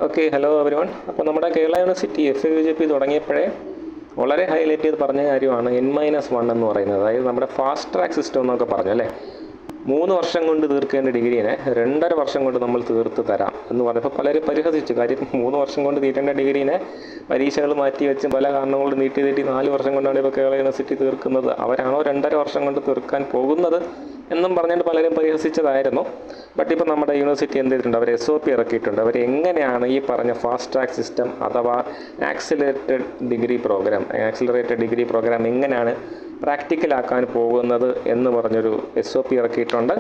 Okay, hello everyone. അപ്പോൾ നമ്മുടെ Kerala university FUJP തുടങ്ങിയപ്പോഴേ വളരെ ഹൈലൈറ്റ് ചെയ്ത് പറഞ്ഞ കാര്യമാണ് N-1 എന്ന് പറയുന്നത്. അതായത് നമ്മുടെ ഫാസ്റ്റ് ട്രാക്ക് സിസ്റ്റം എന്നൊക്കെ പറഞ്ഞു അല്ലേ. 3 വർഷം കൊണ്ട് തീർക്കേണ്ട ഡിഗ്രീനെ 2.5 വർഷം കൊണ്ട് നമ്മൾ തീർത്ത് തരാം എന്ന് പറഞ്ഞപ്പോൾ പലരും പരിഹസിച്ചു. കാര്യം 3 വർഷം കൊണ്ട് തീരേണ്ട ഡിഗ്രീനെ പരീക്ഷകൾ മാറ്റി വെച്ച് പല കാരണങ്ങൾ കൊണ്ട് നീട്ടി 4 വർഷം കൊണ്ടാണ് ഇപ്പോൾ കേരള യൂണിവേഴ്സിറ്റി തീർക്കുന്നത്. അവരാണോ 2.5 വർഷം കൊണ്ട് തീർക്കാൻ പോകുന്നത് എന്നും പറഞ്ഞിട്ട് പലരും പരിഹസിച്ചതായിരുന്നു. ബട്ട് ഇപ്പോൾ നമ്മുടെ യൂണിവേഴ്സിറ്റി എന്ത് ചെയ്തിട്ടുണ്ട്? അവർ SOP ഇറക്കിയിട്ടുണ്ട്. അവർ എങ്ങനെയാണ് ഈ പറഞ്ഞ ഫാസ്റ്റ് ട്രാക്ക് സിസ്റ്റം അഥവാ ആക്സിലറേറ്റഡ് ഡിഗ്രി പ്രോഗ്രാം എങ്ങനെയാണ് പ്രാക്ടിക്കലാക്കാൻ പോകുന്നത് എന്ന് പറഞ്ഞൊരു SOP ഇറക്കിയിട്ടുണ്ട്.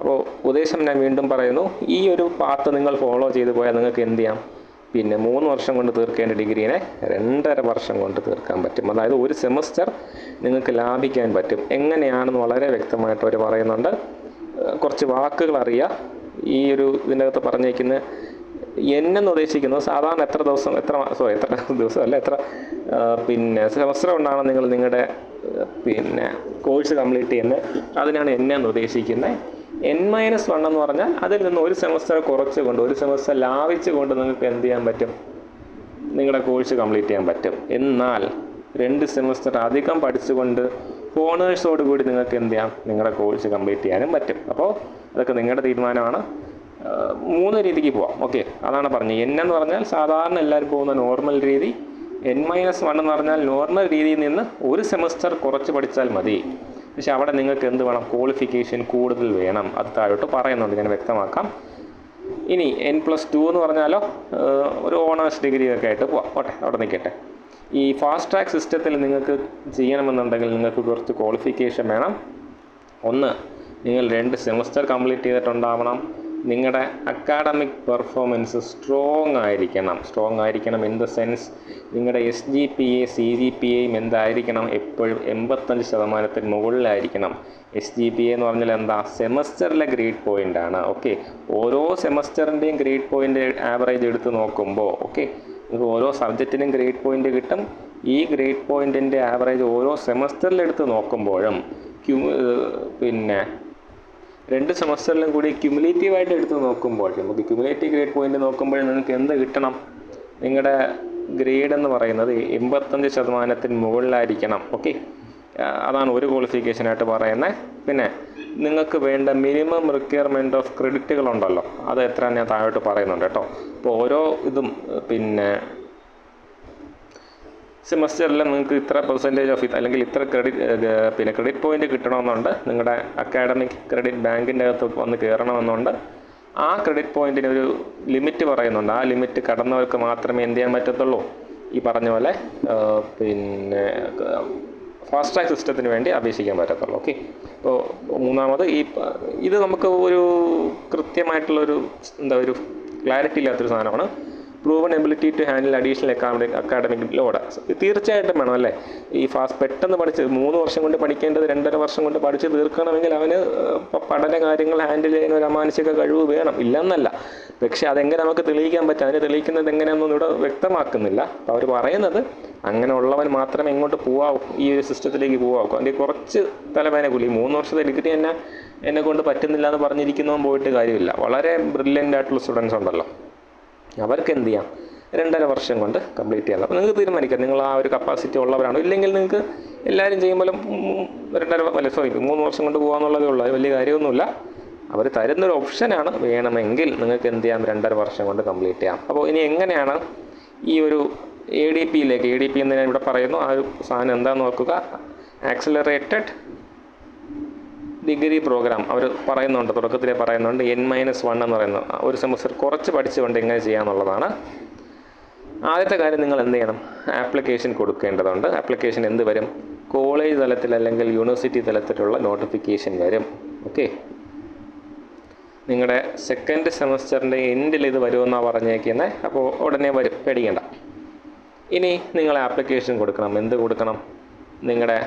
അപ്പോൾ ഉദ്ദേശം ഞാൻ വീണ്ടും പറയുന്നു, ഈ ഒരു പാത്ത് നിങ്ങൾ ഫോളോ ചെയ്തു പോയാൽ നിങ്ങൾക്ക് എന്ത് ചെയ്യാം? പിന്നെ 3 വർഷം കൊണ്ട് തീർക്കേണ്ട ഡിഗ്രീനെ 2.5 വർഷം കൊണ്ട് തീർക്കാൻ പറ്റും. അതായത് ഒരു സെമസ്റ്റർ നിങ്ങൾക്ക് ലാഭിക്കാൻ പറ്റും. എങ്ങനെയാണെന്ന് വളരെ വ്യക്തമായിട്ട് അവർ പറയുന്നുണ്ട്. കുറച്ച് വാക്കുകൾ അറിയുക. ഈ ഒരു ഇതിനകത്ത് പറഞ്ഞേക്കുന്ന എന്നെന്ന് ഉദ്ദേശിക്കുന്നത് സാധാരണ എത്ര സെമസ്റ്റർ കൊണ്ടാണ് നിങ്ങൾ നിങ്ങളുടെ കോഴ്സ് കംപ്ലീറ്റ് ചെയ്യുന്നത്, അതിനാണ് എന്നെന്ന് ഉദ്ദേശിക്കുന്നത്. N-1 എന്ന് പറഞ്ഞാൽ അതിൽ നിന്ന് ഒരു സെമസ്റ്റർ കുറച്ചുകൊണ്ട്, ഒരു സെമസ്റ്റർ ലാഭിച്ചുകൊണ്ട് നിങ്ങൾക്ക് എന്ത് ചെയ്യാൻ പറ്റും? നിങ്ങളുടെ കോഴ്സ് കംപ്ലീറ്റ് ചെയ്യാൻ പറ്റും. എന്നാൽ 2 സെമസ്റ്റർ അധികം പഠിച്ചുകൊണ്ട് ഓണേഴ്സോട് കൂടി നിങ്ങൾക്ക് എന്ത് ചെയ്യാം? നിങ്ങളുടെ കോഴ്സ് കംപ്ലീറ്റ് ചെയ്യാനും പറ്റും. അപ്പോൾ അതൊക്കെ നിങ്ങളുടെ തീരുമാനമാണ്. 3 രീതിക്ക് പോവാം. ഓക്കെ, അതാണ് പറഞ്ഞത്. N എന്ന് പറഞ്ഞാൽ സാധാരണ എല്ലാവരും പോകുന്ന നോർമൽ രീതി. N-1 എന്ന് പറഞ്ഞാൽ നോർമൽ രീതിയിൽ നിന്ന് ഒരു സെമസ്റ്റർ കുറച്ച് പഠിച്ചാൽ മതി. പക്ഷെ അവിടെ നിങ്ങൾക്ക് എന്ത് വേണം? ക്വാളിഫിക്കേഷൻ കൂടുതൽ വേണം. അത് താഴോട്ട് പറയുന്നുണ്ട്, ഞാൻ വ്യക്തമാക്കാം. ഇനി N+2 എന്ന് പറഞ്ഞാലോ ഒരു ഓണേഴ്സ് ഡിഗ്രി ഒക്കെ ആയിട്ട് പോവാം. അവിടെ നിൽക്കട്ടെ. ഈ ഫാസ്റ്റ് ട്രാക്ക് സിസ്റ്റത്തിൽ നിങ്ങൾക്ക് ചെയ്യണമെന്നുണ്ടെങ്കിൽ നിങ്ങൾക്ക് കുറച്ച് ക്വാളിഫിക്കേഷൻ വേണം. ഒന്ന്, നിങ്ങൾ 2 സെമസ്റ്റർ കംപ്ലീറ്റ് ചെയ്തിട്ടുണ്ടാവണം. നിങ്ങളുടെ അക്കാഡമിക് പെർഫോമൻസ് സ്ട്രോങ് ആയിരിക്കണം. ഇൻ ദ സെൻസ് നിങ്ങളുടെ SGPA CGPAയും എന്തായിരിക്കണം? എപ്പോഴും 85% മുകളിലായിരിക്കണം. SGPA എന്ന് പറഞ്ഞാൽ എന്താ? സെമസ്റ്ററിലെ ഗ്രേഡ് പോയിൻ്റ് ആണ്. ഓക്കെ, ഓരോ സെമസ്റ്ററിൻ്റെയും ഗ്രേഡ് പോയിൻ്റ് ആവറേജ് എടുത്ത് നോക്കുമ്പോൾ നിങ്ങൾക്ക് ഓരോ സബ്ജക്റ്റിനും ഗ്രേഡ് പോയിൻ്റ് കിട്ടും. ഈ ഗ്രേഡ് പോയിൻറ്റിൻ്റെ ആവറേജ് ഓരോ സെമസ്റ്ററിലെടുത്ത് നോക്കുമ്പോഴും 2 സെമസ്റ്ററിലും കൂടി ക്യുമുലേറ്റീവായിട്ട് എടുത്ത് നോക്കുമ്പോൾ നമുക്ക് ക്യുമുലേറ്റീവ് ഗ്രേഡ് പോയിൻ്റ് നോക്കുമ്പോൾ നിങ്ങൾക്ക് എന്ത് കിട്ടണം? നിങ്ങളുടെ ഗ്രേഡ് എന്ന് പറയുന്നത് 85% മുകളിലായിരിക്കണം. ഓക്കെ, അതാണ് ഒരു ക്വാളിഫിക്കേഷനായിട്ട് പറയുന്നത്. പിന്നെ നിങ്ങൾക്ക് വേണ്ട മിനിമം റിക്വയർമെൻറ്റ് ഓഫ് ക്രെഡിറ്റുകളുണ്ടല്ലോ, അത് എത്ര ഞാൻ താഴോട്ട് പറയുന്നുണ്ട് കേട്ടോ. അപ്പോൾ ഓരോ ഇതും സെമസ്റ്ററിൽ നിങ്ങൾക്ക് ഇത്ര പെർസെൻറ്റേജ് ഓഫ് ഇത് അല്ലെങ്കിൽ ഇത്ര ക്രെഡിറ്റ് പോയിൻ്റ് കിട്ടണമെന്നുണ്ട്. നിങ്ങളുടെ അക്കാഡമിക് ക്രെഡിറ്റ് ബാങ്കിൻ്റെ അകത്ത് വന്ന് കയറണമെന്നുണ്ട്. ആ ക്രെഡിറ്റ് പോയിൻറ്റിന് ഒരു ലിമിറ്റ് പറയുന്നുണ്ട്. ആ ലിമിറ്റ് കടന്നവർക്ക് മാത്രമേ എന്ത് ചെയ്യാൻ പറ്റത്തുള്ളൂ? ഈ പറഞ്ഞ പോലെ ഫാസ്റ്റ് ട്രാക്ക് സിസ്റ്റത്തിന് വേണ്ടി അപേക്ഷിക്കാൻ പറ്റത്തുള്ളൂ. ഓക്കെ, അപ്പോൾ മൂന്നാമത് ഇത് നമുക്ക് ഒരു കൃത്യമായിട്ടുള്ളൊരു ഒരു ക്ലാരിറ്റി ഇല്ലാത്തൊരു സാധനമാണ്. Proven ability to handle additional academic load. തീർച്ചയായിട്ടും വേണം അല്ലേ? ഈ പെട്ടെന്ന് പഠിച്ച് 3 വർഷം കൊണ്ട് പഠിക്കേണ്ടത് 2.5 വർഷം കൊണ്ട് പഠിച്ച് തീർക്കണമെങ്കിൽ അവന് പഠന കാര്യങ്ങൾ ഹാൻഡിൽ ചെയ്യുന്ന ഒരു അമാനുഷിക കഴിവ് വേണം, ഇല്ലെന്നല്ല. പക്ഷേ അതെങ്ങനെ നമുക്ക് തെളിയിക്കാൻ പറ്റും? അതിന് തെളിയിക്കുന്നത് എങ്ങനെയാണെന്നൊന്നും ഇവിടെ വ്യക്തമാക്കുന്നില്ല. അപ്പോൾ അവർ പറയുന്നത് അങ്ങനെ ഉള്ളവൻ മാത്രമേ ഇങ്ങോട്ട് പോവാവൂ, ഈ ഒരു സിസ്റ്റത്തിലേക്ക് പോവാവൂ. അതിൻ്റെ കുറച്ച് തലവേന കൂലി 3 വർഷത്തെ ഡിഗ്രി എന്നെ കൊണ്ട് പറ്റുന്നില്ല എന്ന് പറഞ്ഞിരിക്കുന്നവൻ പോയിട്ട് കാര്യമില്ല. വളരെ ബ്രില്യൻ്റ് ആയിട്ടുള്ള സ്റ്റുഡൻസ് ഉണ്ടല്ലോ, അവർക്ക് എന്ത് ചെയ്യാം? 2.5 വർഷം കൊണ്ട് കംപ്ലീറ്റ് ചെയ്യാം. അപ്പോൾ നിങ്ങൾക്ക് തീരുമാനിക്കാം നിങ്ങൾ ആ ഒരു കപ്പാസിറ്റി ഉള്ളവരാണോ. ഇല്ലെങ്കിൽ നിങ്ങൾക്ക് എല്ലാവരും ചെയ്യുമ്പോൾ 3 വർഷം കൊണ്ട് പോകാമെന്നുള്ളതേ ഉള്ളൂ. അത് വലിയ കാര്യമൊന്നുമില്ല. അവർ തരുന്നൊരു ഓപ്ഷനാണ്. വേണമെങ്കിൽ നിങ്ങൾക്ക് എന്ത് ചെയ്യാം? 2.5 വർഷം കൊണ്ട് കംപ്ലീറ്റ് ചെയ്യാം. അപ്പോൾ ഇനി എങ്ങനെയാണ് ഈ ഒരു ADP എന്ന് ഞാൻ ഇവിടെ പറയുന്നു. ആ ഒരു സാധനം എന്താണെന്ന് നോക്കുക. ആക്സിലറേറ്റഡ് ഡിഗ്രി പ്രോഗ്രാം അവർ പറയുന്നുണ്ട്, തുടക്കത്തിലേ പറയുന്നുണ്ട്. N-1 എന്ന് പറയുന്നത് ഒരു സെമസ്റ്റർ കുറച്ച് പഠിച്ചുകൊണ്ട് എങ്ങനെ ചെയ്യാമെന്നുള്ളതാണ്. ആദ്യത്തെ കാര്യം, നിങ്ങൾ എന്ത് ചെയ്യണം? ആപ്ലിക്കേഷൻ കൊടുക്കേണ്ടതുണ്ട്. ആപ്ലിക്കേഷൻ എന്ത് വരും? കോളേജ് തലത്തിൽ അല്ലെങ്കിൽ യൂണിവേഴ്സിറ്റി തലത്തിലുള്ള നോട്ടിഫിക്കേഷൻ വരും. ഓക്കെ, നിങ്ങളുടെ 2nd സെമസ്റ്ററിൻ്റെ എൻഡിൽ ഇത് വരുമെന്നാണ് പറഞ്ഞേക്കുന്നത്. അപ്പോൾ ഉടനെ വരും, പേടിക്കേണ്ട. ഇനി നിങ്ങൾ ആപ്ലിക്കേഷൻ കൊടുക്കണം. എന്ത് കൊടുക്കണം? നിങ്ങളുടെ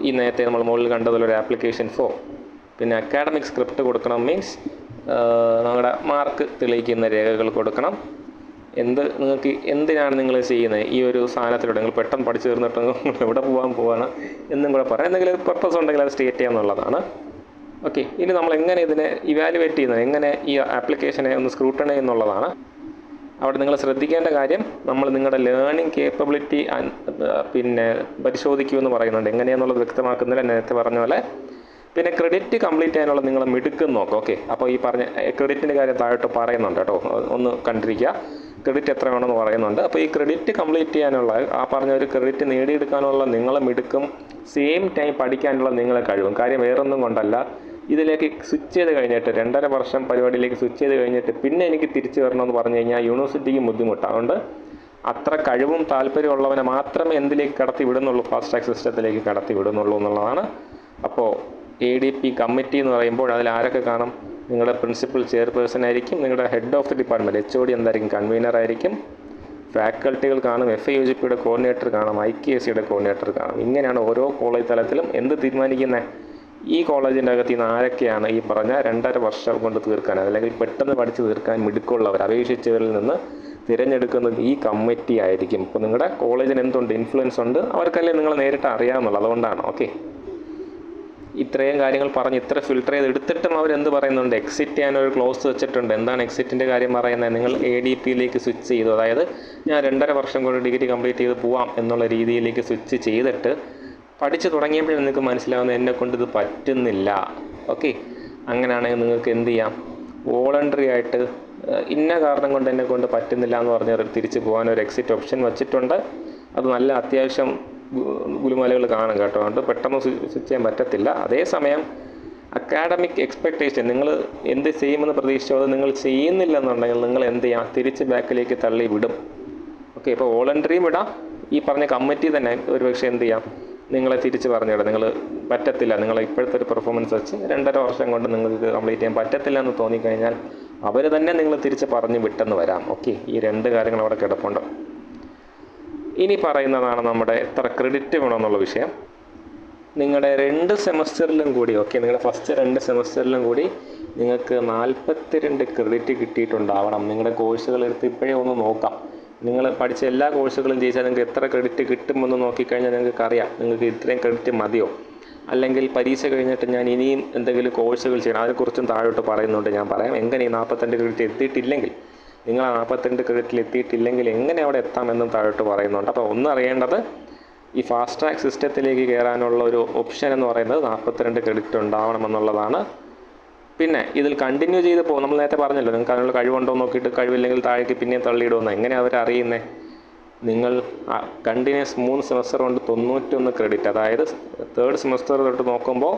ഈ നേരത്തെ നമ്മൾ മുകളിൽ കണ്ടതുള്ളൊരു ആപ്ലിക്കേഷൻ ഫോം, പിന്നെ അക്കാഡമിക് സ്ക്രിപ്റ്റ് കൊടുക്കണം. മീൻസ് നിങ്ങളുടെ മാർക്ക് തെളിയിക്കുന്ന രേഖകൾ കൊടുക്കണം. നിങ്ങൾക്ക് എന്തിനാണ് നിങ്ങൾ ചെയ്യുന്നത്? ഈ ഒരു സാധനത്തിലൂടെ നിങ്ങൾ പെട്ടെന്ന് പഠിച്ചു തീർന്നിട്ട് എവിടെ പോവാണ് എന്നും കൂടെ പറയാം. എന്തെങ്കിലും പർപ്പസ് ഉണ്ടെങ്കിൽ അത് സ്റ്റേറ്റ് ചെയ്യാമെന്നുള്ളതാണ്. ഓക്കെ, ഇനി നമ്മൾ എങ്ങനെ ഇതിനെ ഇവാലുവേറ്റ് ചെയ്യുന്നത്, എങ്ങനെ ഈ ആപ്ലിക്കേഷനെ ഒന്ന് സ്ക്രൂട്ടണൈ എന്നുള്ളതാണ്. അവിടെ നിങ്ങൾ ശ്രദ്ധിക്കേണ്ട കാര്യം, നമ്മൾ നിങ്ങളുടെ ലേണിംഗ് കേപ്പബിലിറ്റി പിന്നെ പരിശോധിക്കുമെന്ന് പറയുന്നുണ്ട്. എങ്ങനെയാണെന്നുള്ളത് വ്യക്തമാക്കുന്നില്ല, നേരത്തെ പറഞ്ഞ പോലെ. പിന്നെ ക്രെഡിറ്റ് കംപ്ലീറ്റ് ചെയ്യാനുള്ള നിങ്ങൾ മിടുക്കും നോക്കും. ഓക്കെ, അപ്പോൾ ഈ പറഞ്ഞ ക്രെഡിറ്റിൻ്റെ കാര്യം താഴോട്ട് പറയുന്നുണ്ട് കേട്ടോ, ഒന്ന് കണ്ടിരിക്കുക. ക്രെഡിറ്റ് എത്ര വേണമെന്ന് പറയുന്നുണ്ട്. അപ്പോൾ ഈ ക്രെഡിറ്റ് കംപ്ലീറ്റ് ചെയ്യാനുള്ള ആ പറഞ്ഞ ഒരു ക്രെഡിറ്റ് നേടിയെടുക്കാനുള്ള നിങ്ങളെ മിടുക്കും സെയിം ടൈം പഠിക്കാനുള്ള നിങ്ങളെ കഴിവും. കാര്യം വേറൊന്നും കൊണ്ടല്ല, ഇതിലേക്ക് സ്വിച്ച് ചെയ്ത് കഴിഞ്ഞിട്ട് 2.5 വർഷം പരിപാടിയിലേക്ക് സ്വിച്ച് ചെയ്ത് കഴിഞ്ഞിട്ട് പിന്നെ എനിക്ക് തിരിച്ചു വരണമെന്ന് പറഞ്ഞു കഴിഞ്ഞാൽ യൂണിവേഴ്സിറ്റിക്ക് ബുദ്ധിമുട്ടാണ്. അതുകൊണ്ട് അത്ര കഴിവും താല്പര്യമുള്ളവനെ മാത്രമേ എന്തിലേക്ക് കടത്തി വിടുന്നുള്ളൂ, ഫാസ്റ്റ് ട്രാക്ക് സിസ്റ്റത്തിലേക്ക് കടത്തി വിടുന്നുള്ളൂ എന്നുള്ളതാണ്. അപ്പോൾ ADP കമ്മിറ്റി എന്ന് പറയുമ്പോൾ അതിൽ ആരൊക്കെ കാണും? നിങ്ങളുടെ പ്രിൻസിപ്പൽ ചെയർപേഴ്സൺ ആയിരിക്കും, നിങ്ങളുടെ head of the department HOD എന്തായിരിക്കും, കൺവീനർ ആയിരിക്കും, ഫാക്കൽറ്റികൾ കാണും, FIUGPയുടെ കോർഡിനേറ്റർ കാണും, IKSCയുടെ കോർഡിനേറ്റർ കാണും. ഇങ്ങനെയാണ് ഓരോ കോളേജ് തലത്തിലും എന്ത് തീരുമാനിക്കുന്നത്. ഈ കോളേജിൻ്റെ അകത്ത് നിന്ന് ആരൊക്കെയാണ് ഈ പറഞ്ഞ 2.5 വർഷം കൊണ്ട് തീർക്കാൻ അല്ലെങ്കിൽ പെട്ടെന്ന് പഠിച്ച് തീർക്കാൻ മിടുക്കുള്ളവർ അപേക്ഷിച്ചവരിൽ നിന്ന് തിരഞ്ഞെടുക്കുന്നത് ഈ കമ്മിറ്റി ആയിരിക്കും. ഇപ്പോൾ നിങ്ങളുടെ കോളേജിന് എന്തുണ്ട്, ഇൻഫ്ലുവൻസ് ഉണ്ട്, അവർക്കല്ലേ നിങ്ങൾ നേരിട്ട് അറിയാമെന്നുള്ളത്. അതുകൊണ്ടാണ്. ഓക്കെ, ഇത്രയും കാര്യങ്ങൾ പറഞ്ഞ് ഇത്ര ഫിൽട്ടർ ചെയ്ത് എടുത്തിട്ടും അവരെന്ത് പറയുന്നുണ്ട്, എക്സിറ്റ് ചെയ്യാനൊരു ക്ലോസ് വെച്ചിട്ടുണ്ട്. എന്താണ് എക്സിറ്റിൻ്റെ കാര്യം പറയുന്നത്? നിങ്ങൾ ADPയിലേക്ക് സ്വിച്ച് ചെയ്തു, അതായത് ഞാൻ 2.5 വർഷം കൊണ്ട് ഡിഗ്രി കംപ്ലീറ്റ് ചെയ്ത് പോവാം എന്നുള്ള രീതിയിലേക്ക് സ്വിച്ച് ചെയ്തിട്ട് പഠിച്ച് തുടങ്ങിയപ്പോഴും നിങ്ങൾക്ക് മനസ്സിലാവുന്നത് എന്നെക്കൊണ്ട് ഇത് പറ്റുന്നില്ല. ഓക്കെ, അങ്ങനെയാണെങ്കിൽ നിങ്ങൾക്ക് എന്ത് ചെയ്യാം, വോളണ്ടറി ആയിട്ട് ഇന്ന കാരണം കൊണ്ട് എന്നെക്കൊണ്ട് പറ്റുന്നില്ല എന്ന് പറഞ്ഞാൽ തിരിച്ച് പോകാൻ ഒരു എക്സിറ്റ് ഓപ്ഷൻ വെച്ചിട്ടുണ്ട്. അത് നല്ല അത്യാവശ്യം ഗുലുമാലകൾ കാണും കേട്ടോ, അതുകൊണ്ട് പെട്ടെന്ന് സ്വിച്ച് ചെയ്യാൻ പറ്റത്തില്ല. അതേസമയം അക്കാഡമിക് എക്സ്പെക്റ്റേഷൻ നിങ്ങൾ എന്ത് ചെയ്യുമെന്ന് പ്രതീക്ഷിച്ചോ അത് നിങ്ങൾ ചെയ്യുന്നില്ലെന്നുണ്ടെങ്കിൽ നിങ്ങൾ എന്ത് ചെയ്യാം, തിരിച്ച് ബാക്കിലേക്ക് തള്ളി വിടും. ഓക്കെ, ഇപ്പോൾ വോളണ്ടറിയും വിടാം, ഈ പറഞ്ഞ കമ്മിറ്റി തന്നെ ഒരുപക്ഷെ എന്ത് ചെയ്യാം, നിങ്ങളെ തിരിച്ച് പറഞ്ഞിടാം, നിങ്ങൾ പറ്റത്തില്ല, നിങ്ങൾ ഇപ്പോഴത്തെ ഒരു പെർഫോമൻസ് വെച്ച് 2.5 വർഷം കൊണ്ട് നിങ്ങൾക്ക് കംപ്ലീറ്റ് ചെയ്യാൻ പറ്റത്തില്ല എന്ന് തോന്നിക്കഴിഞ്ഞാൽ അവർ തന്നെ നിങ്ങൾ തിരിച്ച് പറഞ്ഞ് വിട്ടെന്ന് വരാം. ഓക്കെ, ഈ 2 കാര്യങ്ങൾ അവിടെ കിടപ്പുണ്ട്. ഇനി പറയുന്നതാണ് നമ്മുടെ എത്ര ക്രെഡിറ്റ് വേണമെന്നുള്ള വിഷയം. നിങ്ങളുടെ 2 സെമസ്റ്ററിലും കൂടി, ഓക്കെ, നിങ്ങളുടെ ഫസ്റ്റ് 2 സെമസ്റ്ററിലും കൂടി നിങ്ങൾക്ക് 42 ക്രെഡിറ്റ് കിട്ടിയിട്ടുണ്ടാവണം. നിങ്ങളുടെ കോഴ്സുകൾ എടുത്ത് ഇപ്പോഴേ ഒന്ന് നോക്കാം. നിങ്ങൾ പഠിച്ച എല്ലാ കോഴ്സുകളും ചെയ്യിച്ചാൽ നിങ്ങൾക്ക് എത്ര ക്രെഡിറ്റ് കിട്ടുമെന്ന് നോക്കിക്കഴിഞ്ഞാൽ നിങ്ങൾക്ക് അറിയാം നിങ്ങൾക്ക് ഇത്രയും ക്രെഡിറ്റ് മതിയോ, അല്ലെങ്കിൽ പരീക്ഷ കഴിഞ്ഞിട്ട് ഞാൻ ഇനിയും എന്തെങ്കിലും കോഴ്സുകൾ ചെയ്യണം, അതിനെക്കുറിച്ചും താഴോട്ട് പറയുന്നുണ്ട്. ഞാൻ പറയാം എങ്ങനെ ഈ 42 ക്രെഡിറ്റ് എത്തിയിട്ടില്ലെങ്കിൽ, നിങ്ങൾ 42 ക്രെഡിറ്റിൽ എത്തിയിട്ടില്ലെങ്കിൽ എങ്ങനെ അവിടെ എത്താമെന്നും താഴോട്ട് പറയുന്നുണ്ട്. അപ്പോൾ ഒന്ന് അറിയേണ്ടത്, ഈ ഫാസ്റ്റ് ട്രാക്ക് സിസ്റ്റത്തിലേക്ക് കയറാനുള്ള ഒരു ഓപ്ഷൻ എന്ന് പറയുന്നത് 42 ക്രെഡിറ്റ് ഉണ്ടാവണമെന്നുള്ളതാണ്. പിന്നെ ഇതിൽ കണ്ടിന്യൂ ചെയ്ത് പോകും. നമ്മൾ നേരത്തെ പറഞ്ഞല്ലോ, നിങ്ങൾക്ക് അതിനുള്ള കഴിവുണ്ടോ നോക്കിയിട്ട് കഴിവില്ലെങ്കിൽ താഴേക്ക് പിന്നെയും തള്ളിയിടുമെന്ന്. എങ്ങനെ അവരറിയുന്നത്? നിങ്ങൾ കണ്ടിന്യൂസ് 3 സെമസ്റ്റർ കൊണ്ട് 91 ക്രെഡിറ്റ്, അതായത് 3rd സെമസ്റ്റർ തൊട്ട് നോക്കുമ്പോൾ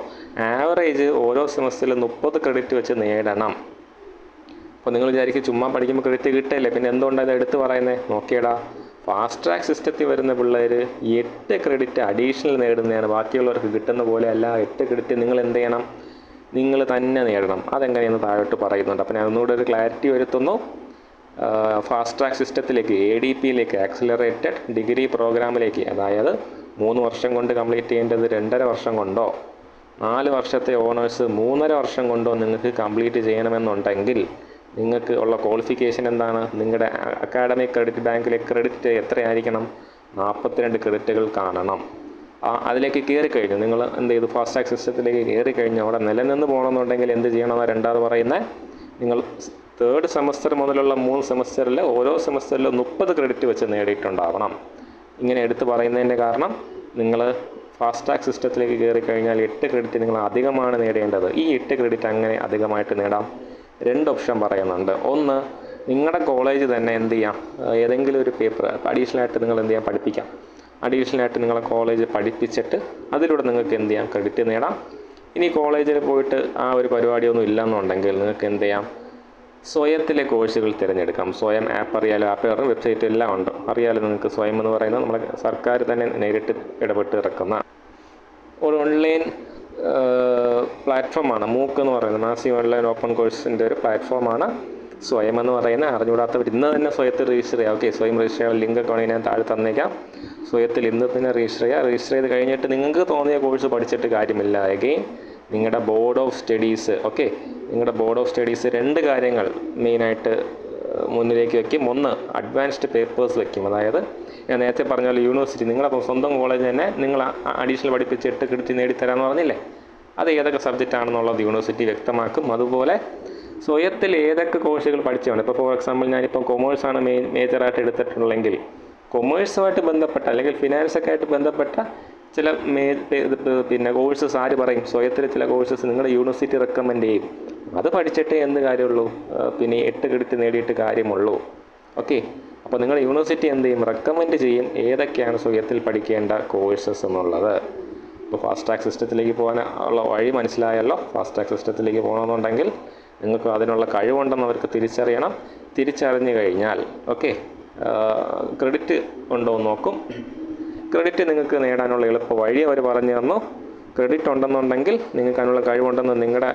ആവറേജ് ഓരോ സെമസ്റ്ററിൽ 30 ക്രെഡിറ്റ് വെച്ച് നേടണം. അപ്പോൾ നിങ്ങൾ വിചാരിക്കും ചുമ്മാ പഠിക്കുമ്പോൾ ക്രെഡിറ്റ് കിട്ടില്ലേ, പിന്നെ എന്തുകൊണ്ടാണ് ഇത് എടുത്ത് പറയുന്നത്? നോക്കിയടാ, ഫാസ്റ്റ് ട്രാക്ക് സിസ്റ്റത്തിൽ വരുന്ന പിള്ളേർ 8 ക്രെഡിറ്റ് അഡീഷണൽ നേടുന്നതാണ്. ബാക്കിയുള്ളവർക്ക് കിട്ടുന്ന പോലെ അല്ല, 8 ക്രെഡിറ്റ് നിങ്ങൾ എന്ത് ചെയ്യണം, നിങ്ങൾ തന്നെ നേടണം. അതെങ്ങനെയെന്ന് താഴോട്ട് പറയുന്നുണ്ട്. അപ്പോൾ ഞാൻ ഒന്നുകൂടെ ഒരു ക്ലാരിറ്റി വരുത്തുന്നു. ഫാസ്റ്റ് ട്രാക്ക് സിസ്റ്റത്തിലേക്ക്, ADPയിലേക്ക്, ആക്സിലറേറ്റഡ് ഡിഗ്രി പ്രോഗ്രാമിലേക്ക്, അതായത് 3 വർഷം കൊണ്ട് കംപ്ലീറ്റ് ചെയ്യേണ്ടത് 2.5 വർഷം കൊണ്ടോ 4 വർഷത്തെ ഓണേഴ്സ് 3.5 വർഷം കൊണ്ടോ നിങ്ങൾക്ക് കംപ്ലീറ്റ് ചെയ്യണമെന്നുണ്ടെങ്കിൽ നിങ്ങൾക്ക് ഉള്ള ക്വാളിഫിക്കേഷൻ എന്താണ്? നിങ്ങളുടെ അക്കാഡമിക് ക്രെഡിറ്റ് ബാങ്കിലെ ക്രെഡിറ്റ് എത്രയായിരിക്കണം? 42 ക്രെഡിറ്റുകൾ കാണണം. അതിലേക്ക് കയറിക്കഴിഞ്ഞു നിങ്ങൾ എന്ത് ചെയ്തു, ഫാസ്റ്റ് ട്രാക്ക് സിസ്റ്റത്തിലേക്ക് കയറിക്കഴിഞ്ഞു അവിടെ നിലനിന്ന് പോകണമെന്നുണ്ടെങ്കിൽ എന്ത് ചെയ്യണമെന്ന് രണ്ടാമത് പറയുന്നത്, നിങ്ങൾ 3rd സെമസ്റ്റർ മുതലുള്ള 3 സെമസ്റ്ററിൽ ഓരോ സെമസ്റ്ററിലും 30 ക്രെഡിറ്റ് വെച്ച് നേടിയിട്ടുണ്ടാവണം. ഇങ്ങനെ എടുത്ത് പറയുന്നതിൻ്റെ കാരണം, നിങ്ങൾ ഫാസ്റ്റ് ട്രാക്ക് സിസ്റ്റത്തിലേക്ക് കയറിക്കഴിഞ്ഞാൽ 8 ക്രെഡിറ്റ് നിങ്ങൾ അധികമാണ് നേടേണ്ടത്. ഈ 8 ക്രെഡിറ്റ് അങ്ങനെ അധികമായിട്ട് നേടാം. 2 ഓപ്ഷൻ പറയുന്നുണ്ട്. ഒന്ന്, നിങ്ങളുടെ കോളേജ് തന്നെ എന്ത് ചെയ്യാം, ഏതെങ്കിലും ഒരു പേപ്പർ അഡീഷണലായിട്ട് നിങ്ങൾ എന്ത് ചെയ്യാം, പഠിപ്പിക്കാം. അഡീഷണലായിട്ട് നിങ്ങളെ കോളേജ് പഠിപ്പിച്ചിട്ട് അതിലൂടെ നിങ്ങൾക്ക് എന്ത് ചെയ്യാം, ക്രെഡിറ്റ് നേടാം. ഇനി കോളേജിൽ പോയിട്ട് ആ ഒരു പരിപാടിയൊന്നും ഇല്ലെന്നുണ്ടെങ്കിൽ നിങ്ങൾക്ക് എന്ത് ചെയ്യാം, സ്വയത്തിലെ കോഴ്സുകൾ തിരഞ്ഞെടുക്കാം. സ്വയം ആപ്പ് അറിയാലോ, ആപ്പ് പറഞ്ഞ വെബ്സൈറ്റ് എല്ലാം ഉണ്ട്, അറിയാലോ നിങ്ങൾക്ക്. സ്വയം എന്ന് പറയുന്നത് നമ്മളെ സർക്കാർ തന്നെ നേരിട്ട് ഇടപെട്ട് ഇറക്കുന്ന ഒരു ഓൺലൈൻ പ്ലാറ്റ്ഫോമാണ്. മൂക്ക് എന്ന് പറയുന്നത് മാസീവ് ഓൺലൈൻ ഓപ്പൺ കോഴ്സിൻ്റെ ഒരു പ്ലാറ്റ്ഫോമാണ് സ്വയം എന്ന് പറയുന്നത്. അറിഞ്ഞുകൂടാത്തവർ ഇന്ന് തന്നെ സ്വയത്തിൽ രജിസ്റ്റർ ചെയ്യുക. ഓക്കെ, സ്വയം രജിസ്റ്റർ ചെയ്യാൻ ലിങ്ക് ഒക്കെ ഞാൻ താഴെ തന്നേക്കാം. സ്വയത്തിൽ ഇന്ന് തന്നെ രജിസ്റ്റർ ചെയ്യുക. രജിസ്റ്റർ ചെയ്ത് കഴിഞ്ഞിട്ട് നിങ്ങൾക്ക് തോന്നിയ കോഴ്സ് പഠിച്ചിട്ട് കാര്യമില്ല. അഗെയിൻ നിങ്ങളുടെ ബോർഡ് ഓഫ് സ്റ്റഡീസ്, ഓക്കെ, നിങ്ങളുടെ ബോർഡ് ഓഫ് സ്റ്റഡീസ് 2 കാര്യങ്ങൾ മെയിനായിട്ട് മുന്നിലേക്ക് വയ്ക്കും. ഒന്ന്, അഡ്വാൻസ്ഡ് പേപ്പേഴ്സ് വയ്ക്കും. അതായത് ഞാൻ നേരത്തെ പറഞ്ഞ പോലെ യൂണിവേഴ്സിറ്റി നിങ്ങളുടെ സ്വന്തം കോളേജ് തന്നെ നിങ്ങൾ അഡീഷണൽ പഠിപ്പിച്ച് 8 ക്രെഡിറ്റ് നേടിത്തരാമെന്ന് പറഞ്ഞില്ലേ, അത് ഏതൊക്കെ സബ്ജക്റ്റ് ആണെന്നുള്ളത് യൂണിവേഴ്സിറ്റി വ്യക്തമാക്കും. അതുപോലെ സ്വയത്തിൽ ഏതൊക്കെ കോഴ്സുകൾ പഠിച്ചാണ്. ഇപ്പോൾ ഫോർ എക്സാമ്പിൾ ഞാനിപ്പോൾ കൊമേഴ്സാണ് മേജറായിട്ട് എടുത്തിട്ടുള്ളെങ്കിൽ കൊമേഴ്സുമായിട്ട് ബന്ധപ്പെട്ട അല്ലെങ്കിൽ ഫിനാൻസൊക്കെ ആയിട്ട് ബന്ധപ്പെട്ട ചില പിന്നെ കോഴ്സസ് ആര് പറയും, സ്വയത്തിൽ ചില കോഴ്സസ് നിങ്ങളുടെ യൂണിവേഴ്സിറ്റി റെക്കമെൻഡ് ചെയ്യും. അത് പഠിച്ചിട്ടേ എന്ത് കാര്യമുള്ളൂ, പിന്നെ 8 ക്രെഡിറ്റ് നേടിയിട്ട് കാര്യമുള്ളൂ. ഓക്കെ, അപ്പോൾ നിങ്ങൾ യൂണിവേഴ്സിറ്റി എന്ത് ചെയ്യും, റെക്കമെൻഡ് ചെയ്യും ഏതൊക്കെയാണ് സ്വയത്തിൽ പഠിക്കേണ്ട കോഴ്സസ് എന്നുള്ളത്. ഇപ്പോൾ ഫാസ്റ്റ് ട്രാക്ക് സിസ്റ്റത്തിലേക്ക് പോകാൻ ഉള്ള വഴി മനസ്സിലായല്ലോ. ഫാസ്റ്റ് ട്രാക്ക് സിസ്റ്റത്തിലേക്ക് പോകണമെന്നുണ്ടെങ്കിൽ നിങ്ങൾക്ക് അതിനുള്ള കഴിവുണ്ടെന്ന് അവർക്ക് തിരിച്ചറിയണം. തിരിച്ചറിഞ്ഞു കഴിഞ്ഞാൽ ക്രെഡിറ്റ് ഉണ്ടോ എന്ന് നോക്കും. ക്രെഡിറ്റ് നിങ്ങൾക്ക് നേടാനുള്ള എളുപ്പ വഴി അവർ പറഞ്ഞു തന്നു. ക്രെഡിറ്റ് ഉണ്ടെന്നുണ്ടെങ്കിൽ നിങ്ങൾക്ക് അതിനുള്ള കഴിവുണ്ടെന്ന് നിങ്ങളുടെ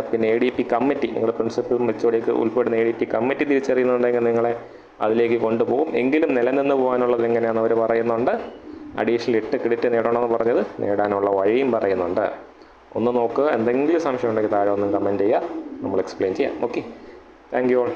പിന്നെ ADP കമ്മിറ്റി, നിങ്ങളുടെ പ്രിൻസിപ്പൽ മെച്ചോടിയൊക്കെ ഉൾപ്പെടുന്ന ADP കമ്മിറ്റി തിരിച്ചറിയുന്നുണ്ടെങ്കിൽ നിങ്ങളെ അതിലേക്ക് കൊണ്ടുപോകും. എങ്കിലും നിലനിന്ന് പോകാനുള്ളത് എങ്ങനെയാണെന്ന് അവർ പറയുന്നുണ്ട്. അഡീഷണൽ 8 ക്രെഡിറ്റ് നേടണമെന്ന് പറഞ്ഞത് നേടാനുള്ള വഴിയും പറയുന്നുണ്ട്. ഒന്ന് നോക്കുക. എന്തെങ്കിലും സംശയം ഉണ്ടെങ്കിൽ താഴെ ഒന്നും കമൻറ്റ് ചെയ്യുക, നമ്മൾ എക്സ്പ്ലെയിൻ ചെയ്യാം. Okay, thank you all.